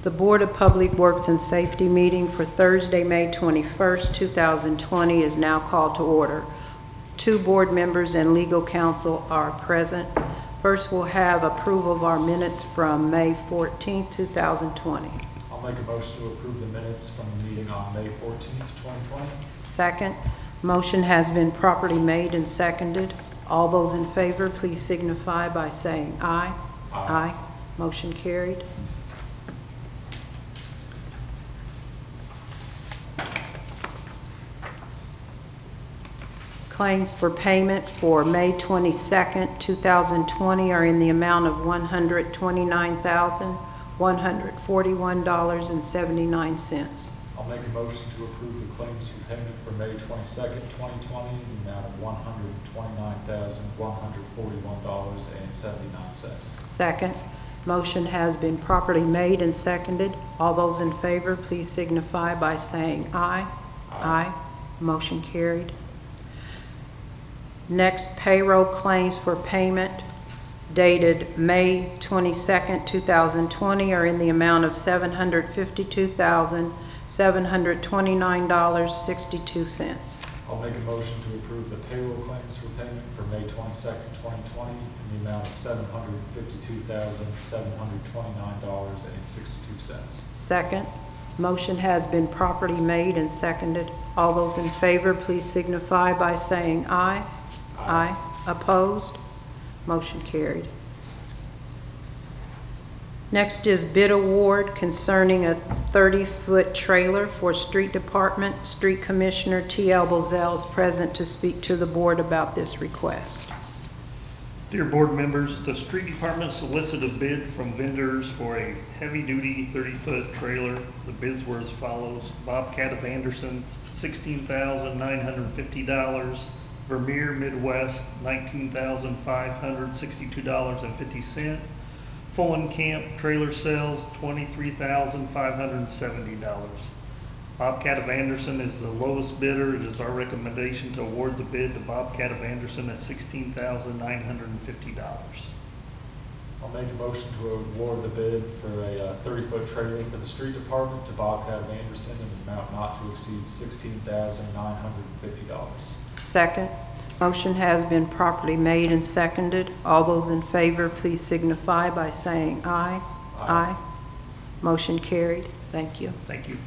The Board of Public Works and Safety meeting for Thursday, May 21st, 2020 is now called to order. 2 board members and legal counsel are present. First, we'll have approval of our minutes from May 14th, 2020. I'll make a motion to approve the minutes from the meeting on May 14th, 2020. Second, motion has been properly made and seconded. All those in favor, please signify by saying aye. Aye. Motion carried. Claims for payment for May 22nd, 2020 are in the amount of $129,141.79. I'll make a motion to approve the claims for payment for May 22nd, 2020 in the amount of $129,141.79. Second, motion has been properly made and seconded. All those in favor, please signify by saying aye. Aye. Motion carried. Next, payroll claims for payment dated May 22nd, 2020 are in the amount of $752,729.62. I'll make a motion to approve the payroll claims for payment for May 22nd, 2020 in the amount of $752,729.62. Second, motion has been properly made and seconded. All those in favor, please signify by saying aye. Aye. Opposed? Motion carried. Next is bid award concerning a 30-foot trailer for Street Department. Street Commissioner T.L. Bozell is present to speak to the board about this request. Dear board members, the Street Department solicited a bid from vendors for a heavy-duty 30-foot trailer. The bids were as follows: Bobcat of Anderson, $16,950. Vermeer Midwest, $19,562.50. Camp Trailer Sales, $23,570. Bobcat of Anderson is the lowest bidder. It is our recommendation to award the bid to Bobcat of Anderson at $16,950. I'll make a motion to award the bid for a 30-foot trailer for the street department to Bobcat of Anderson in an amount not to exceed $16,950. Second, motion has been properly made and seconded. All those in favor, please signify by saying aye. Aye. Motion carried. Thank you. Thank you.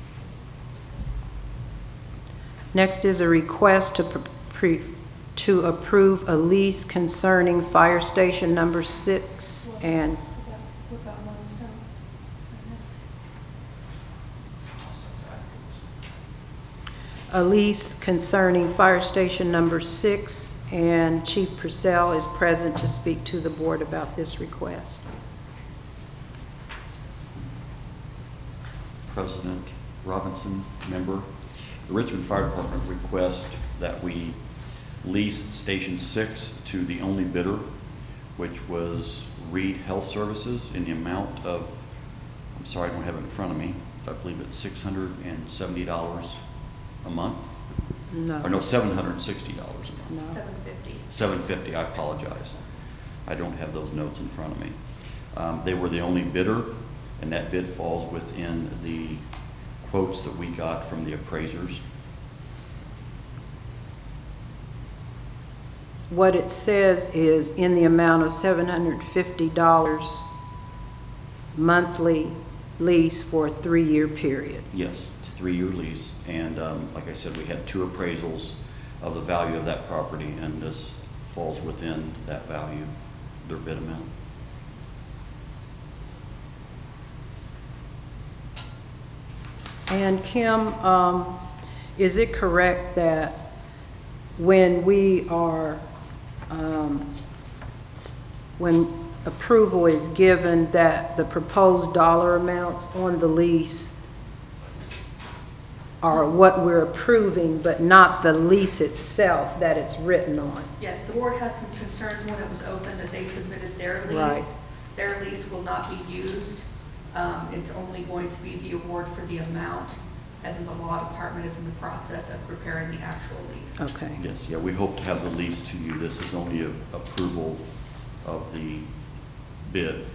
Next is a request to approve a lease concerning Fire Station number 6 and a lease concerning Fire Station number 6, and Chief Purcell is present to speak to the board about this request. President Robinson, member. The Richmond Fire Department requests that we lease Station 6 to the only bidder, which was Reed Health Services, in the amount of, I'm sorry, I don't have it in front of me, but I believe it's $670 a month. No. Or no, $760 a month. No. $750, I apologize. I don't have those notes in front of me. They were the only bidder, and that bid falls within the quotes that we got from the appraisers. What it says is in the amount of $750 monthly lease for a 3-year period. Yes, it's a 3-year lease, and like I said, we had 2 appraisals of the value of that property, and this falls within that value, their bid amount. And Kim, is it correct that when we are, when approval is given, that the proposed dollar amounts on the lease are what we're approving, but not the lease itself that it's written on? Yes, the board had some concerns when it was open that they submitted their lease. Right. Their lease will not be used. It's only going to be the award for the amount, and then the law department is in the process of preparing the actual lease. Okay. Yes, yeah, we hope to have the lease to you. This is only an approval of the bid.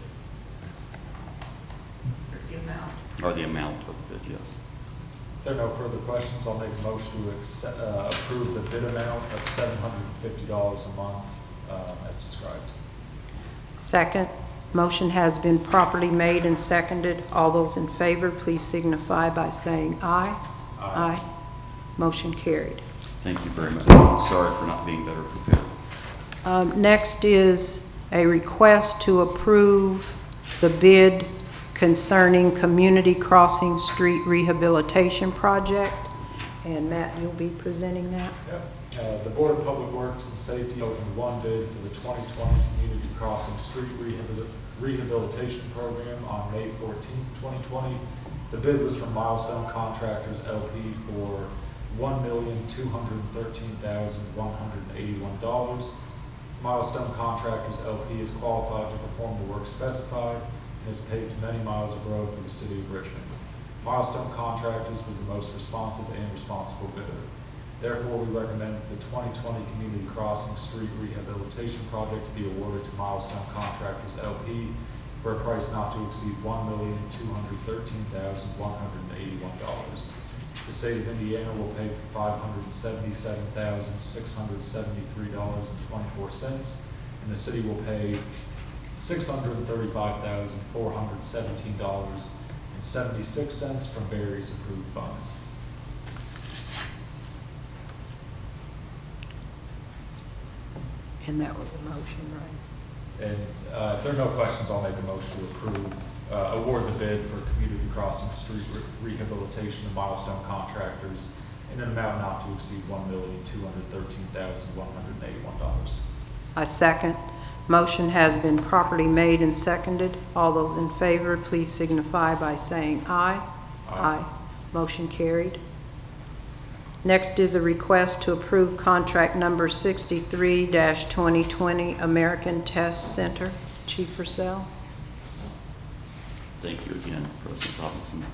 There's the amount. or the amount of the bid, yes. If there are no further questions, I'll make a motion to approve the bid amount of $750 a month as described. Second. Motion has been properly made and seconded. All those in favor, please signify by saying aye. Aye. Motion carried. Thank you very much. Sorry for not being better prepared. Next is a request to approve the bid concerning Community Crossing Street Rehabilitation Project. And Matt, you'll be presenting that? Yep. The Board of Public Works and Safety opened one bid for the 2020 Community Crossing Street Rehabilitation Program on May 14th, 2020. The bid was from Milestone Contractors LP for $1,213,181. Milestone Contractors LP is qualified to perform the work specified and has paved many miles of road for the city of Richmond. Milestone Contractors was the most responsive and responsible bidder. Therefore, we recommend the 2020 Community Crossing Street Rehabilitation Project to be awarded to Milestone Contractors LP for a price not to exceed $1,213,181. The state of Indiana will pay for $577,673.24, and the city will pay $635,417.76 from various approved funds. And that was a motion, right? And if there are no questions, I'll make a motion to approve, award the bid for Community Crossing Street Rehabilitation to Milestone Contractors in an amount not to exceed $1,213,181. I second. Motion has been properly made and seconded. All those in favor, please signify by saying aye. Aye. Motion carried. Next is a request to approve contract number 63-2020 American Test Center. Chief Purcell. Thank you again, President Robinson.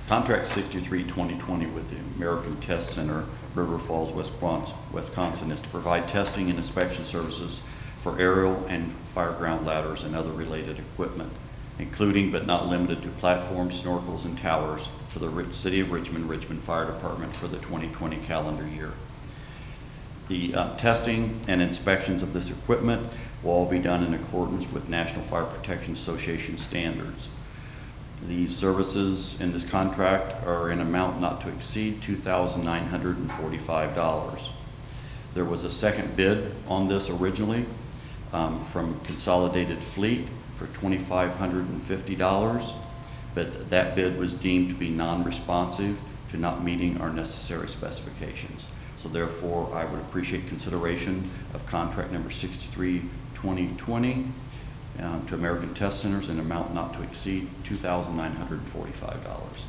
Contract 63-2020 with the American Test Center, River Falls, Wisconsin, is to provide testing and inspection services for aerial and fireground ladders and other related equipment, including but not limited to platforms, snorkels, and towers for the City of Richmond Fire Department for the 2020 calendar year. The testing and inspections of this equipment will all be done in accordance with National Fire Protection Association standards. These services in this contract are in amount not to exceed $2,945. There was a second bid on this originally from Consolidated Fleet for $2,550, but that bid was deemed to be non-responsive to not meeting our necessary specifications. So therefore, I would appreciate consideration of contract number 63-2020 to American Test Centers in an amount not to exceed $2,945.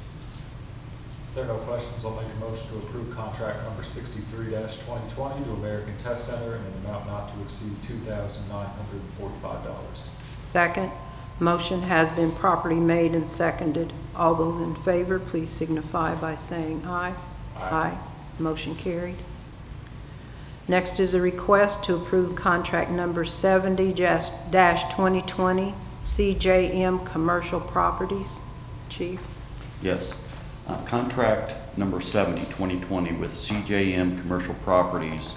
If there are no questions, I'll make a motion to approve contract number 63-2020 to American Test Center in an amount not to exceed $2,945. Second. Motion has been properly made and seconded. All those in favor, please signify by saying aye. Aye. Motion carried. Next is a request to approve contract number 70-2020 CJM Commercial Properties. Chief? Yes. Contract number 70-2020 with CJM Commercial Properties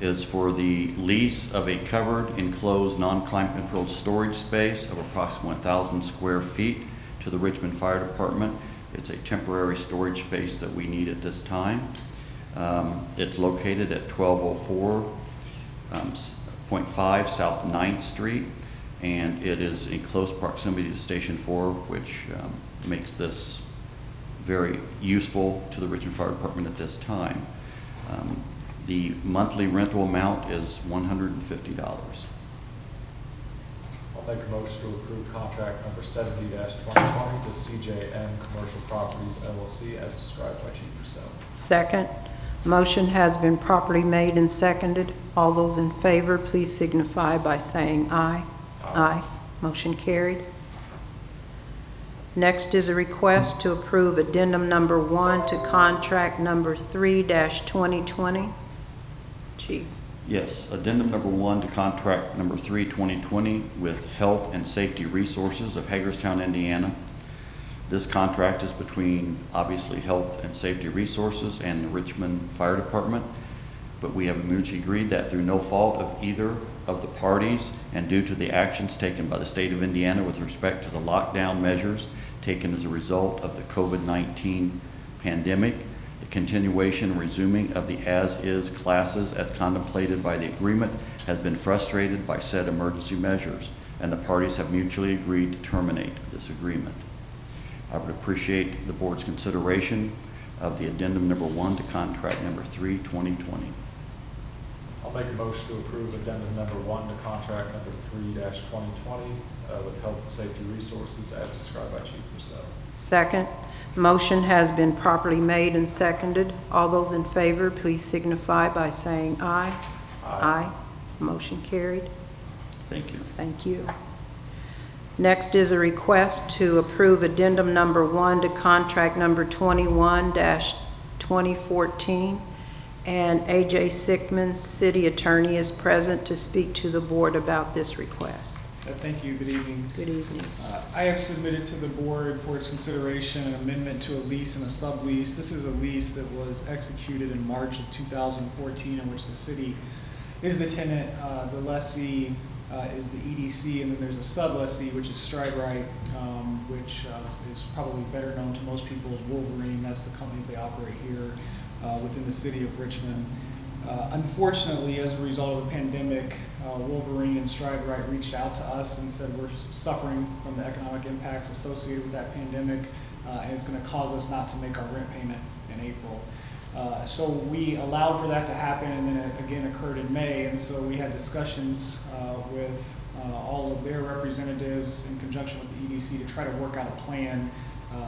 is for the lease of a covered, enclosed, non-climate controlled storage space of approximately 1,000 square feet to the Richmond Fire Department. It's a temporary storage space that we need at this time. It's located at 1204.5 South 9th Street, and it is in close proximity to Station 4, which makes this very useful to the Richmond Fire Department at this time. The monthly rental amount is $150. I'll make a motion to approve contract number 70-2020 to CJM Commercial Properties LLC as described by Chief Purcell. Second. Motion has been properly made and seconded. All those in favor, please signify by saying aye. Aye. Motion carried. Next is a request to approve addendum number 1 to contract number 3-2020. Chief. Yes, addendum number 1 to contract number 3-2020 with Health and Safety Resources of Hagerstown, Indiana. This contract is between, obviously, Health and Safety Resources and the Richmond Fire Department, but we have mutually agreed that through no fault of either of the parties and due to the actions taken by the state of Indiana with respect to the lockdown measures taken as a result of the COVID-19 pandemic, the continuation and resuming of the as-is classes as contemplated by the agreement has been frustrated by said emergency measures, and the parties have mutually agreed to terminate this agreement. I would appreciate the board's consideration of the addendum number 1 to contract number 3, 2020. I'll make a motion to approve addendum number 1 to contract number 3-2020 with Health and Safety Resources as described by Chief Purcell. Second. Motion has been properly made and seconded. All those in favor, please signify by saying aye. Aye. Motion carried. Thank you. Thank you. Next is a request to approve addendum number 1 to contract number 21-2014. And A.J. Sickman, City Attorney, is present to speak to the board about this request. Thank you. Good evening. Good evening. I have submitted to the board for its consideration an amendment to a lease and a sublease. This is a lease that was executed in March of 2014 in which the city is the tenant, the lessee is the EDC, and then there's a sublessee, which is StrideRight, which is probably better known to most people as Wolverine. That's the company they operate here within the city of Richmond. Unfortunately, as a result of the pandemic, Wolverine and StrideRight reached out to us and said we're suffering from the economic impacts associated with that pandemic, and it's going to cause us not to make our rent payment in April. So we allowed for that to happen, and then it again occurred in May, and so we had discussions with all of their representatives in conjunction with the EDC to try to work out a plan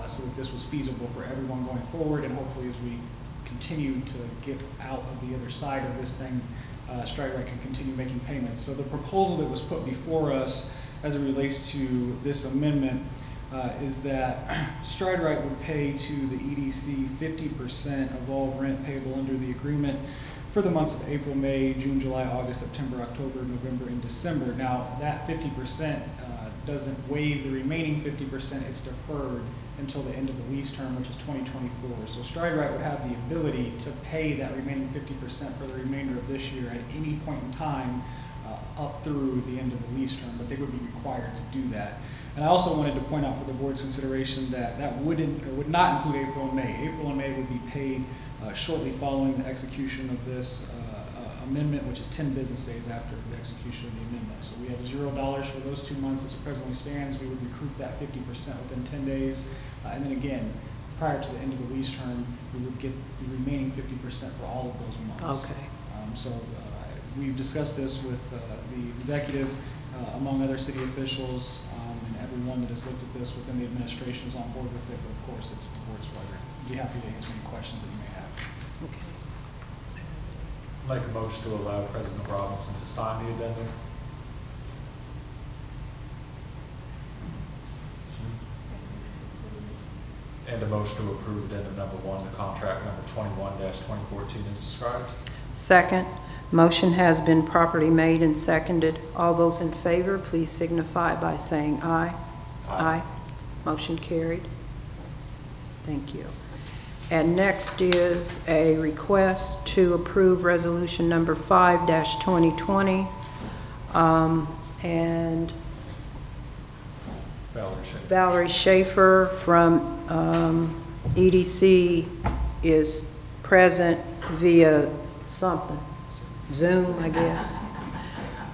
so that this was feasible for everyone going forward, and hopefully as we continue to get out of the other side of this thing, StrideRight can continue making payments. So the proposal that was put before us as it relates to this amendment is that StrideRight would pay to the EDC 50% of all rent payable under the agreement for the months of April, May, June, July, August, September, October, November, and December. Now, that 50% doesn't waive the remaining 50%. It's deferred until the end of the lease term, which is 2024. So StrideRight would have the ability to pay that remaining 50% for the remainder of this year at any point in time up through the end of the lease term, but they would be required to do that. And I also wanted to point out for the board's consideration that that would not include April and May. April and May would be paid shortly following the execution of this amendment, which is 10 business days after the execution of the amendment. So we have $0 for those 2 months as it presently stands. We would recoup that 50% within 10 days. And then again, prior to the end of the lease term, we would get the remaining 50% for all of those months. Okay. We've discussed this with the executive, among other city officials, and everyone that has looked at this within the administration is on board with it, but of course it's the board's pleasure. I'd be happy to answer any questions that you may have. Okay. Make a motion to allow President Robinson to sign the addendum. And a motion to approve addendum number 1 to contract number 21-2014 as described. Second. Motion has been properly made and seconded. All those in favor, please signify by saying aye. Aye. Motion carried. Thank you. And next is a request to approve resolution number 5-2020. And Valerie Schaefer from EDC is present via something. Zoom, I guess,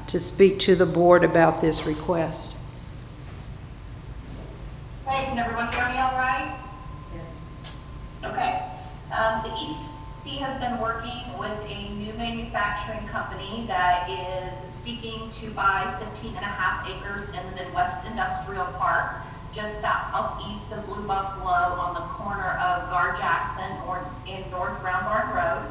to speak to the board about this request. Hey, can everyone hear me all right? Yes. Okay. The EDC has been working with a new manufacturing company that is seeking to buy 15.5 acres in the Midwest Industrial Park, just southeast of Blue Buffalo on the corner of Gar Jackson in North Round Barn Road.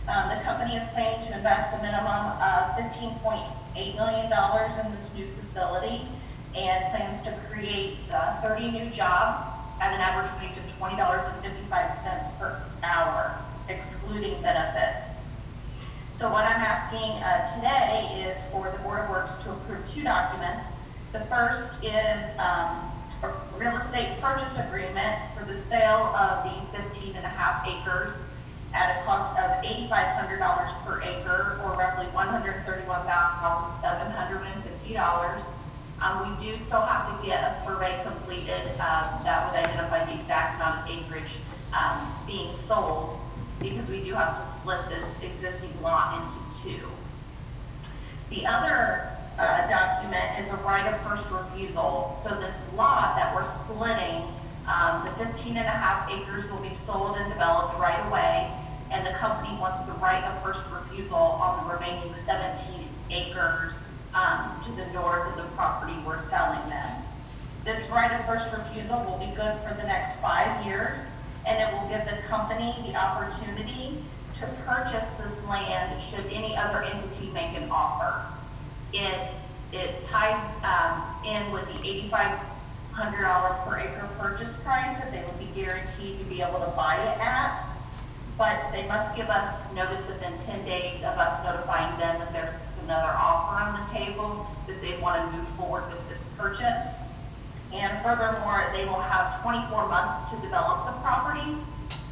The company is planning to invest a minimum of $15.8 million in this new facility and plans to create 30 new jobs at an average wage of $20.55 per hour, excluding benefits. So what I'm asking today is for the Board of Works to approve 2 documents. The first is a real estate purchase agreement for the sale of the 15.5 acres at a cost of $8,500 per acre, or roughly $131,750. We do still have to get a survey completed that would identify the exact amount of acreage being sold, because we do have to split this existing lot into two. The other document is a right of first refusal. So this lot that we're splitting, the 15.5 acres will be sold and developed right away, and the company wants the right of first refusal on the remaining 17 acres to the north of the property we're selling them. This right of first refusal will be good for the next 5 years, and it will give the company the opportunity to purchase this land should any other entity make an offer. It ties in with the $8,500 per acre purchase price that they will be guaranteed to be able to buy it at, but they must give us notice within 10 days of us notifying them that there's another offer on the table, that they want to move forward with this purchase. And furthermore, they will have 24 months to develop the property.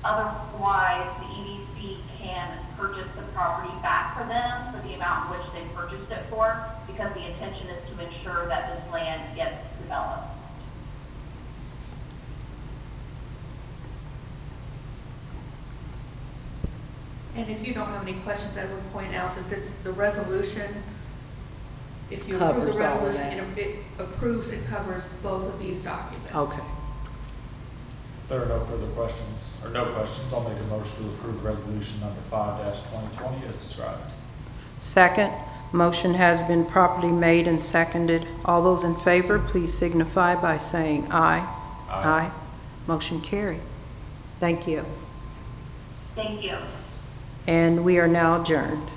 Otherwise, the EDC can purchase the property back for them for the amount in which they purchased it for, because the intention is to ensure that this land gets developed. And if you don't have any questions, I would point out that the resolution, if you approve Covers the all of resolution, it approves and covers both of these documents. Okay. If there are no further questions, or no questions, I'll make a motion to approve resolution number 5-2020 as described. Second, motion has been properly made and seconded. All those in favor, please signify by saying aye. Aye. Motion carried. Thank you. Thank you. And we are now adjourned.